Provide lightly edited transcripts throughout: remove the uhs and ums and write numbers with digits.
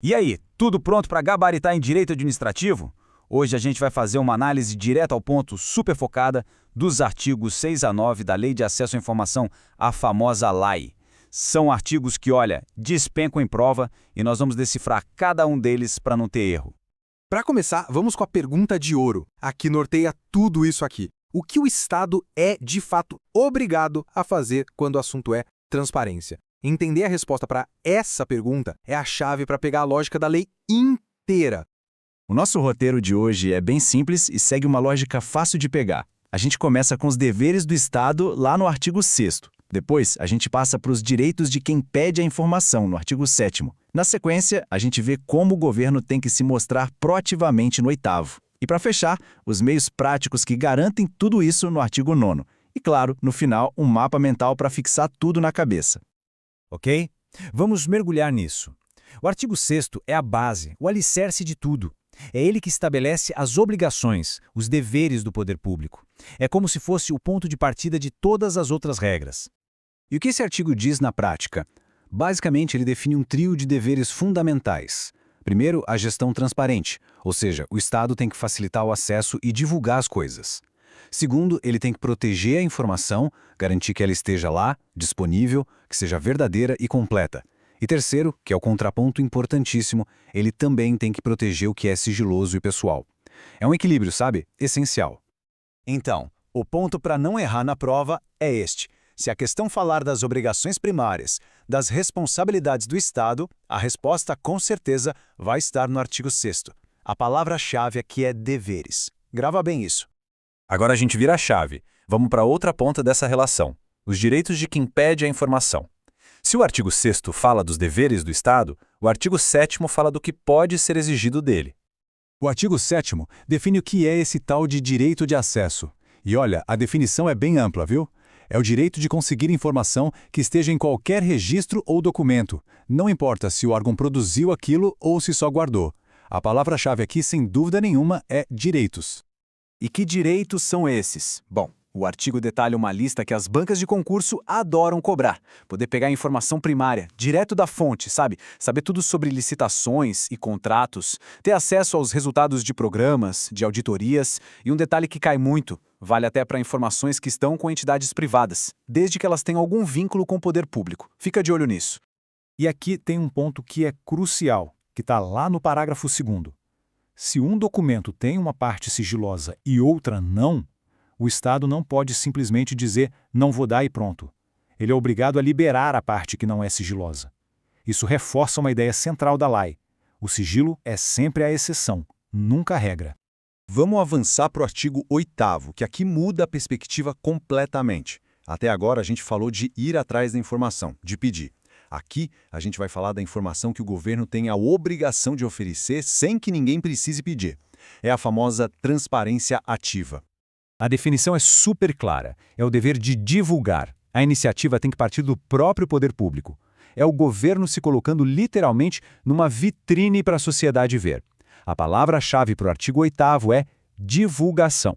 E aí, tudo pronto para gabaritar em direito administrativo? Hoje a gente vai fazer uma análise direto ao ponto, super focada, dos artigos 6 a 9 da Lei de Acesso à Informação, a famosa LAI. São artigos que, olha, despencam em prova e nós vamos decifrar cada um deles para não ter erro. Para começar, vamos com a pergunta de ouro, a que norteia tudo isso aqui. O que o Estado é, de fato, obrigado a fazer quando o assunto é transparência? Entender a resposta para essa pergunta é a chave para pegar a lógica da lei inteira. O nosso roteiro de hoje é bem simples e segue uma lógica fácil de pegar. A gente começa com os deveres do Estado lá no artigo 6º. Depois, a gente passa para os direitos de quem pede a informação, no artigo 7º. Na sequência, a gente vê como o governo tem que se mostrar proativamente no 8º. E para fechar, os meios práticos que garantem tudo isso no artigo 9º. E claro, no final, um mapa mental para fixar tudo na cabeça. Ok? Vamos mergulhar nisso. O artigo 6º é a base, o alicerce de tudo. É ele que estabelece as obrigações, os deveres do poder público. É como se fosse o ponto de partida de todas as outras regras. E o que esse artigo diz na prática? Basicamente, ele define um trio de deveres fundamentais. Primeiro, a gestão transparente, ou seja, o Estado tem que facilitar o acesso e divulgar as coisas. Segundo, ele tem que proteger a informação, garantir que ela esteja lá, disponível, que seja verdadeira e completa. E terceiro, que é o contraponto importantíssimo, ele também tem que proteger o que é sigiloso e pessoal. É um equilíbrio, sabe? Essencial. Então, o ponto para não errar na prova é este. Se a questão falar das obrigações primárias, das responsabilidades do Estado, a resposta com certeza vai estar no artigo 6º. A palavra-chave aqui é deveres. Grava bem isso. Agora a gente vira a chave. Vamos para outra ponta dessa relação, os direitos de quem pede a informação. Se o artigo 6º fala dos deveres do Estado, o artigo 7º fala do que pode ser exigido dele. O artigo 7º define o que é esse tal de direito de acesso. E olha, a definição é bem ampla, viu? É o direito de conseguir informação que esteja em qualquer registro ou documento. Não importa se o órgão produziu aquilo ou se só guardou. A palavra-chave aqui, sem dúvida nenhuma, é direitos. E que direitos são esses? Bom, o artigo detalha uma lista que as bancas de concurso adoram cobrar. Poder pegar informação primária, direto da fonte, sabe? Saber tudo sobre licitações e contratos, ter acesso aos resultados de programas, de auditorias, e um detalhe que cai muito, vale até para informações que estão com entidades privadas, desde que elas tenham algum vínculo com o poder público. Fica de olho nisso. E aqui tem um ponto que é crucial, que está lá no parágrafo 2º. Se um documento tem uma parte sigilosa e outra não, o Estado não pode simplesmente dizer não vou dar e pronto. Ele é obrigado a liberar a parte que não é sigilosa. Isso reforça uma ideia central da lei. O sigilo é sempre a exceção, nunca a regra. Vamos avançar para o artigo 8º, que aqui muda a perspectiva completamente. Até agora a gente falou de ir atrás da informação, de pedir. Aqui a gente vai falar da informação que o governo tem a obrigação de oferecer sem que ninguém precise pedir. É a famosa transparência ativa. A definição é super clara. É o dever de divulgar. A iniciativa tem que partir do próprio poder público. É o governo se colocando literalmente numa vitrine para a sociedade ver. A palavra-chave para o artigo 8º é divulgação.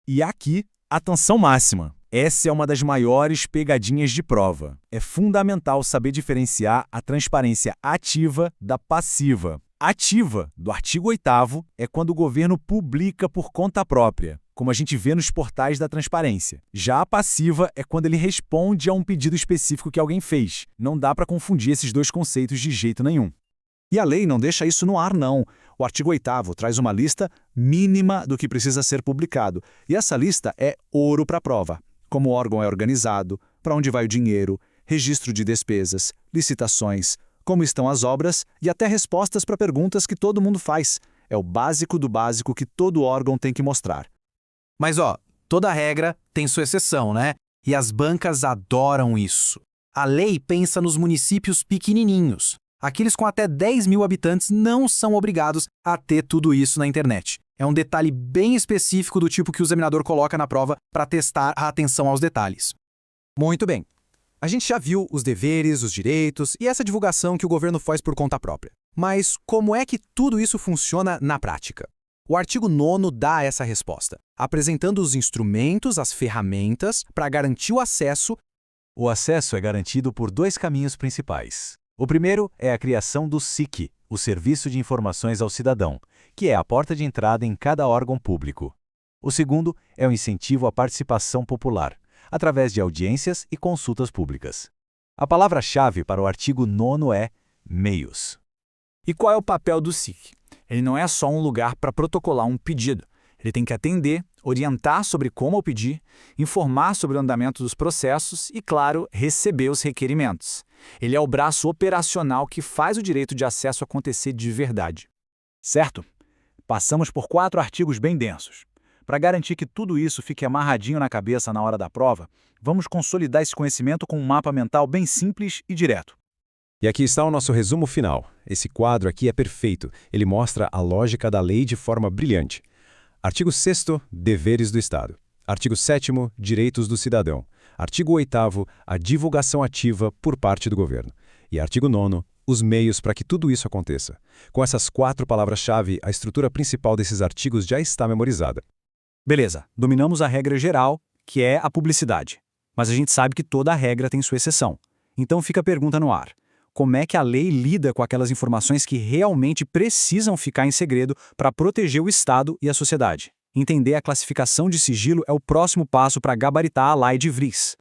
E aqui, atenção máxima. Essa é uma das maiores pegadinhas de prova. É fundamental saber diferenciar a transparência ativa da passiva. Ativa, do artigo 8º, é quando o governo publica por conta própria, como a gente vê nos portais da transparência. Já a passiva é quando ele responde a um pedido específico que alguém fez. Não dá para confundir esses dois conceitos de jeito nenhum. E a lei não deixa isso no ar, não. O artigo 8º traz uma lista mínima do que precisa ser publicado. E essa lista é ouro para a prova. Como o órgão é organizado, para onde vai o dinheiro, registro de despesas, licitações, como estão as obras e até respostas para perguntas que todo mundo faz. É o básico do básico que todo órgão tem que mostrar. Mas toda regra tem sua exceção, né? E as bancas adoram isso. A lei pensa nos municípios pequenininhos. Aqueles com até 10 mil habitantes não são obrigados a ter tudo isso na internet. É um detalhe bem específico do tipo que o examinador coloca na prova para testar a atenção aos detalhes. Muito bem. A gente já viu os deveres, os direitos e essa divulgação que o governo faz por conta própria. Mas como é que tudo isso funciona na prática? O artigo 9º dá essa resposta, apresentando os instrumentos, as ferramentas para garantir o acesso. O acesso é garantido por dois caminhos principais. O primeiro é a criação do SIC, o Serviço de Informações ao Cidadão, que é a porta de entrada em cada órgão público. O segundo é o incentivo à participação popular, através de audiências e consultas públicas. A palavra-chave para o artigo 9º é meios. E qual é o papel do SIC? Ele não é só um lugar para protocolar um pedido. Ele tem que atender, orientar sobre como pedir, informar sobre o andamento dos processos e, claro, receber os requerimentos. Ele é o braço operacional que faz o direito de acesso acontecer de verdade. Certo? Passamos por 4 artigos bem densos. Para garantir que tudo isso fique amarradinho na cabeça na hora da prova, vamos consolidar esse conhecimento com um mapa mental bem simples e direto. E aqui está o nosso resumo final. Esse quadro aqui é perfeito. Ele mostra a lógica da lei de forma brilhante. Artigo 6º, deveres do Estado. Artigo 7º, direitos do cidadão. Artigo 8º, a divulgação ativa por parte do governo. E artigo 9º, os meios para que tudo isso aconteça. Com essas 4 palavras-chave, a estrutura principal desses artigos já está memorizada. Beleza, dominamos a regra geral, que é a publicidade. Mas a gente sabe que toda regra tem sua exceção. Então fica a pergunta no ar. Como é que a lei lida com aquelas informações que realmente precisam ficar em segredo para proteger o Estado e a sociedade? Entender a classificação de sigilo é o próximo passo para gabaritar a lei de Vries.